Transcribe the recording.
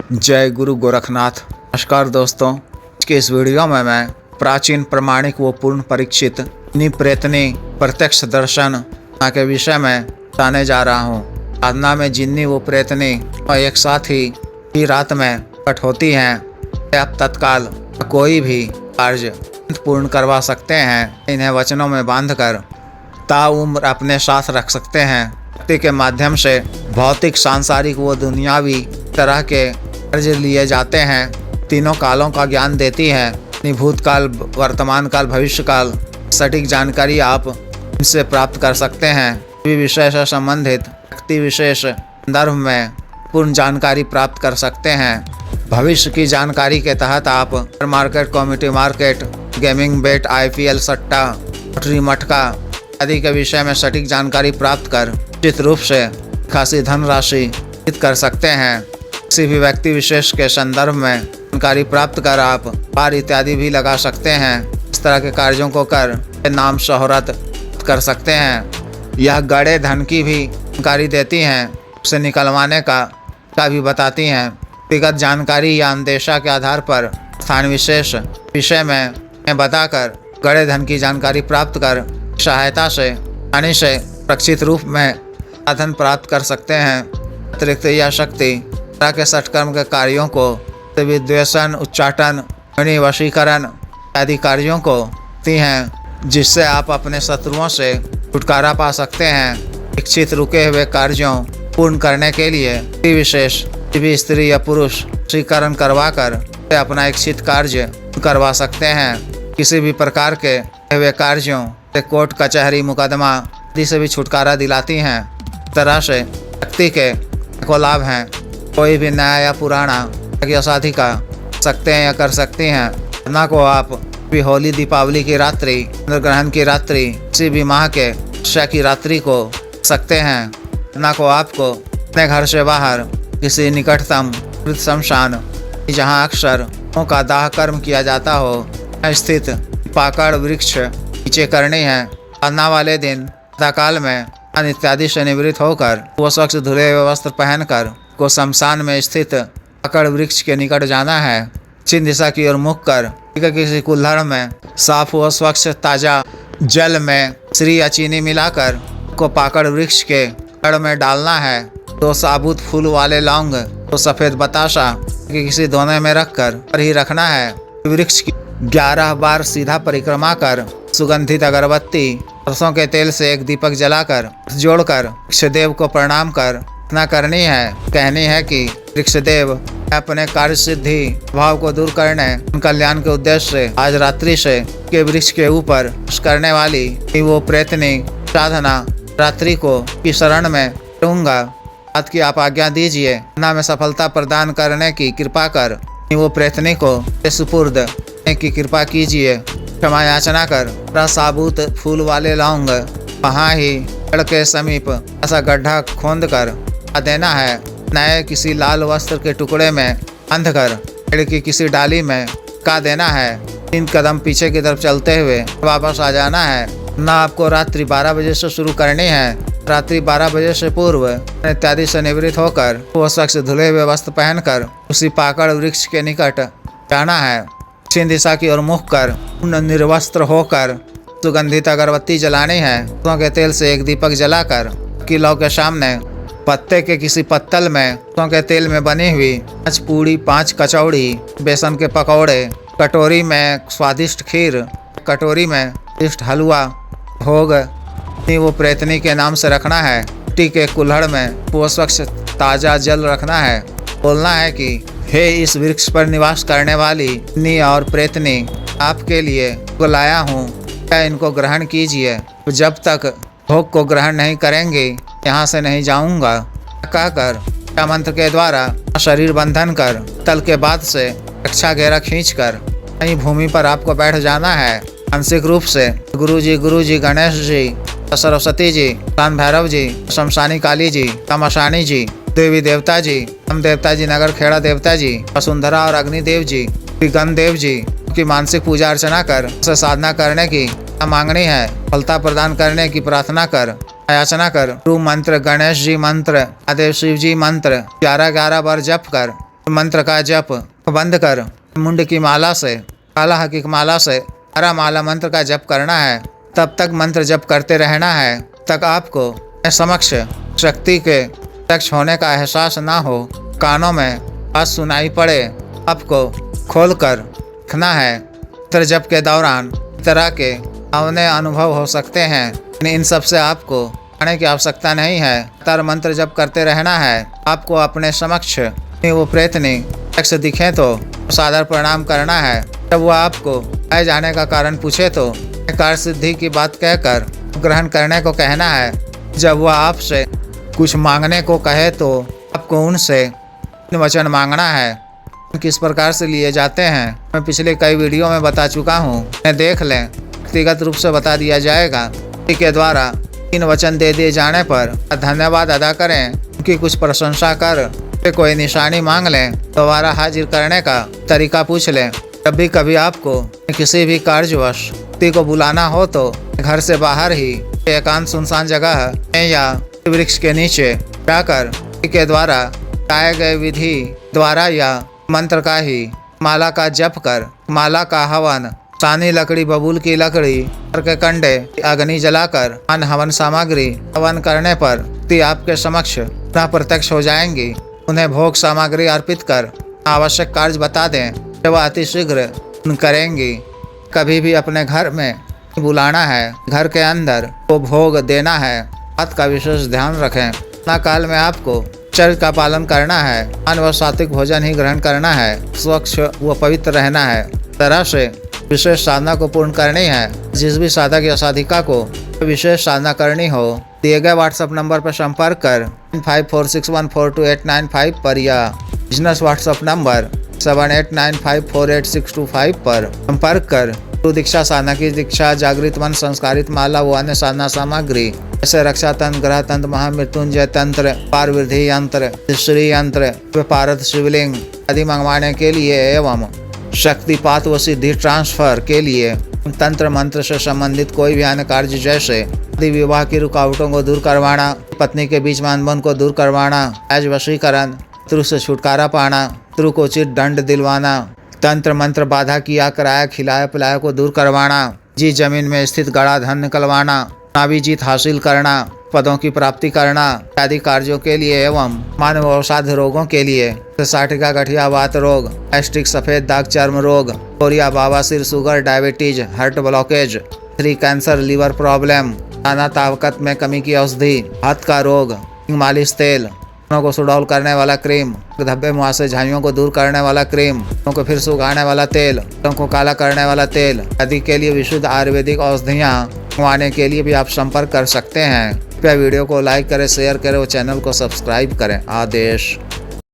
जय गुरु गोरखनाथ। नमस्कार दोस्तों, आज के इस वीडियो में मैं प्राचीन प्रमाणिक व पूर्ण परीक्षित प्रेतनी प्रत्यक्ष दर्शन के विषय में बताने जा रहा हूँ। साधना में जिन्नी व प्रेतनी एक साथ ही रात में प्रकट होती हैं। आप तत्काल कोई भी कार्य पूर्ण करवा सकते हैं। इन्हें वचनों में बांधकर ताउम्र अपने साथ रख सकते हैं। भक्ति के माध्यम से भौतिक, सांसारिक व दुनियावी तरह के कर्ज लिए जाते हैं। तीनों कालों का ज्ञान देती है। भूतकाल, वर्तमान काल, भविष्य काल सटीक जानकारी आप इनसे प्राप्त कर सकते हैं। विषय से संबंधित व्यक्ति विशेष संदर्भ में पूर्ण जानकारी प्राप्त कर सकते हैं। भविष्य की जानकारी के तहत आप मार्केट, कम्युनिटी मार्केट, गेमिंग, बेट, IPL, सट्टा, लॉटरी, मटका आदि के विषय में सटीक जानकारी प्राप्त कर निश्चित रूप से खासी धनराशि कर सकते हैं। किसी भी व्यक्ति विशेष के संदर्भ में जानकारी प्राप्त कर आप पार इत्यादि भी लगा सकते हैं। इस तरह के कार्यों को कर नाम शोहरत कर सकते हैं। यह गड़े धन की भी जानकारी देती हैं, उसे निकलवाने का भी बताती हैं। व्यक्तिगत जानकारी या अंदेशा के आधार पर स्थान विशेष विषय में बताकर गड़े धन की जानकारी प्राप्त कर सहायता से आसानी से सुरक्षित रूप में साधन प्राप्त कर सकते हैं। अतिरिक्त यह शक्ति तरह के सटकर्म के कार्यों को, विद्वेषण, उच्चाटन, वशीकरण आदि कार्यों को दी हैं, जिससे आप अपने शत्रुओं से छुटकारा पा सकते हैं। इच्छित रुके हुए कार्यों पूर्ण करने के लिए विशेष भी स्त्री या पुरुष वशीकरण करवा कर अपना इच्छित कार्य करवा सकते हैं। किसी भी प्रकार के हुए कार्यों से कोर्ट, कचहरी, मुकदमा आदि से भी छुटकारा दिलाती हैं। तरह से व्यक्ति के को लाभ हैं। कोई भी नया या पुराना या शादी का सकते हैं या कर सकती हैं। साधना को आप भी होली, दीपावली की रात्रि, चंद्र ग्रहण की रात्रि, किसी भी माह के अमावस्या की रात्रि को सकते हैं। साधना को आपको अपने घर से बाहर किसी निकटतम शमशान, जहाँ अक्सर का दाह कर्म किया जाता हो, स्थित पाकड़ वृक्ष नीचे करनी है। साधना वाले दिन प्रातःकाल में अन्न इत्यादि से निवृत्त होकर वो स्वच्छ धुले हुए वस्त्र पहनकर को शमशान में स्थित पाकड़ वृक्ष के निकट जाना है। पश्चिम दिशा की ओर मुख कर किसी कुल्हड़ में साफ व स्वच्छ ताजा जल में श्री या चीनी मिलाकर को पाकड़ वृक्ष के जड़ में डालना है। 2 साबुत फूल वाले लौंग, 2 सफेद बताशा किसी दोने में रखकर पर ही रखना है। वृक्ष की 11 बार सीधा परिक्रमा कर सुगंधित अगरबत्ती, सरसों के तेल से एक दीपक जलाकर जोड़कर वृक्षदेव को प्रणाम कर प्रार्थना करनी है। कहनी है कि वृक्षदेव अपने कार्य सिद्धि भाव को दूर करने, कल्याण के उद्देश्य से आज रात्रि से के वृक्ष के ऊपर करने वाली वो प्रेतनी साधना रात्रि को की शरण में रहूंगा। बात की आप आज्ञा दीजिए। साधना में सफलता प्रदान करने की कृपा कर वो प्रेतनी को सुपुर्द की कृपा कीजिए। क्षमा याचना कर साबुत फूल वाले लौंग वहाँ ही पेड़ के समीप ऐसा गड्ढा खोद कर देना है। नए किसी लाल वस्त्र के टुकड़े में बांध कर पेड़ की किसी डाली में का देना है। 3 कदम पीछे की तरफ चलते हुए वापस आ जाना है। ना आपको रात्रि 12 बजे से शुरू करनी है। रात्रि 12 बजे से पूर्व इत्यादि से निवृत्त होकर वो शख्स धुले हुए वस्त्र पहनकर उसी पाकड़ वृक्ष के निकट जाना है। दक्षिण दिशा की ओर मुख कर निर्वस्त्र होकर सुगंधित अगरबत्ती जलानी है। सरसों के तेल से एक दीपक जलाकर किलो के सामने पत्ते के किसी पत्तल में सरसों के तेल में बनी हुई 5 पूड़ी, 5 कचौड़ी, बेसन के पकौड़े, कटोरी में स्वादिष्ट खीर, कटोरी में स्वादिष्ट हलवा भोग वो प्रेतनी के नाम से रखना है। मिट्टी के कुल्हड़ में वो स्वच्छ ताजा जल रखना है। बोलना है कि हे इस वृक्ष पर निवास करने वाली नी और प्रेतनी, आपके लिए लाया हूँ, क्या इनको ग्रहण कीजिए। जब तक भोग को ग्रहण नहीं करेंगे यहाँ से नहीं जाऊँगा। कहकर मंत्र के द्वारा शरीर बंधन कर तल के बाद से रक्षा घेरा खींचकर कहीं भूमि पर आपको बैठ जाना है। मानसिक रूप से गुरु जी, गणेश जी, सरस्वती जी, कान भैरव जी, शमशानी काली जी, तमशानी जी, देवी देवता जी, हम देवता जी, नगर खेड़ा देवता जी, वसुंधरा और अग्निदेव जी, गण देव जी की मानसिक पूजा अर्चना कर साधना करने की मांगनी है। फलता प्रदान करने की प्रार्थना कर याचना कर। गुरु मंत्र, गणेश जी मंत्र, महादेव शिव जी मंत्र 11-11 बार जप कर मंत्र का जप बंद कर मुंड की माला से, काला हकीक माला से हरा माला मंत्र का जप करना है। तब तक मंत्र जप करते रहना है तक आपको समक्ष शक्ति के प्रत्यक्ष होने का एहसास ना हो। कानों में बात सुनाई पड़े आपको खोलकर रखना है। मंत्र जप के दौरान तरह के भावने अनुभव हो सकते हैं। इन सब से आपको आने की आवश्यकता नहीं है। तर मंत्र जप करते रहना है। आपको अपने समक्ष वो प्रेतनी प्रत्यक्ष दिखे तो सादर प्रणाम करना है। जब वह आपको आए जाने का कारण पूछे तो कार्य सिद्धि की बात कहकर ग्रहण करने को कहना है। जब वह आपसे कुछ मांगने को कहे तो आपको उनसे वचन मांगना है। किस प्रकार से लिए जाते हैं मैं पिछले कई वीडियो में बता चुका हूँ। उन्हें देख लें, व्यक्तिगत रूप से बता दिया जाएगा। के द्वारा इन वचन दे दिए जाने पर धन्यवाद अदा करें। उनकी कुछ प्रशंसा कर कोई निशानी मांग लें। दोबारा हाजिर करने का तरीका पूछ लें। जब भी कभी आपको किसी भी कार्यवश व्यक्ति को बुलाना हो तो घर से बाहर ही एकांत सुनसान जगह या वृक्ष के नीचे जाकर के द्वारा बताए गए विधि द्वारा या मंत्र का ही माला का जप कर माला का हवन सानी लकड़ी बबूल की लकड़ी के कंडे अग्नि जलाकर अन्न हवन सामग्री हवन करने पर ती आपके समक्ष पुनः प्रत्यक्ष हो जाएंगी। उन्हें भोग सामग्री अर्पित कर आवश्यक कार्य बता दें जो वह अतिशीघ्र करेंगी। कभी भी अपने घर में बुलाना है, घर के अंदर वो भोग देना है। बात का विशेष ध्यान रखें। ना काल में आपको चर्य का पालन करना है। अन्न व सात्विक भोजन ही ग्रहण करना है। स्वच्छ व पवित्र रहना है। तरह से विशेष साधना को पूर्ण करनी है। जिस भी साधक या साधिका को विशेष साधना करनी हो दिए गए व्हाट्सएप नंबर पर संपर्क कर 546142895 पर या बिजनेस व्हाट्सएप नंबर 7895486225 पर संपर्क कर दीक्षा साधना की दीक्षा जागृत मन संस्कारित माला व अन्य साधना सामग्री जैसे रक्षा तंत्र ग्रह तंत्र महामृत्युंजय तंत्र पारवृद्धि यंत्र श्री यंत्र पारद शिवलिंग आदि मंगवाने के लिए एवं शक्तिपात व सिद्धि ट्रांसफर के लिए तंत्र मंत्र से संबंधित कोई भी अन्य कार्य जैसे विवाह की रुकावटों को दूर करवाना, पत्नी के बीच में अनबन को दूर करवाना, आज वशीकरण, शत्रु से छुटकारा पाना, शत्रु को उचित दंड दिलवाना, तंत्र मंत्र बाधा किया कराया खिलाया पिलाया को दूर करवाना, जी जमीन में स्थित गड़ा धन निकलवाना, नावी जीत हासिल करना, पदों की प्राप्ति करना आदि कार्यों के लिए एवं मानव अवसाध्य रोगों के लिए साटिका गठिया वात रोग, गैस्ट्रिक सफेद दाग चर्म रोग, कोरिया बाबासिर sugar diabetes heart blockage, cancer liver problem, नाना ताकत में कमी की औषधि, हाथ का रोग, मालिश तेल, को सुडौल करने वाला क्रीम, धब्बे मुहासे झाइयों को दूर करने वाला क्रीम, को फिर सुखाने वाला तेल, को काला करने वाला तेल आदि के लिए विशुद्ध आयुर्वेदिक औषधियाँ मंगवाने के लिए भी आप संपर्क कर सकते हैं। कृपया वीडियो को लाइक करें, शेयर करें और चैनल को सब्सक्राइब करें। आदेश।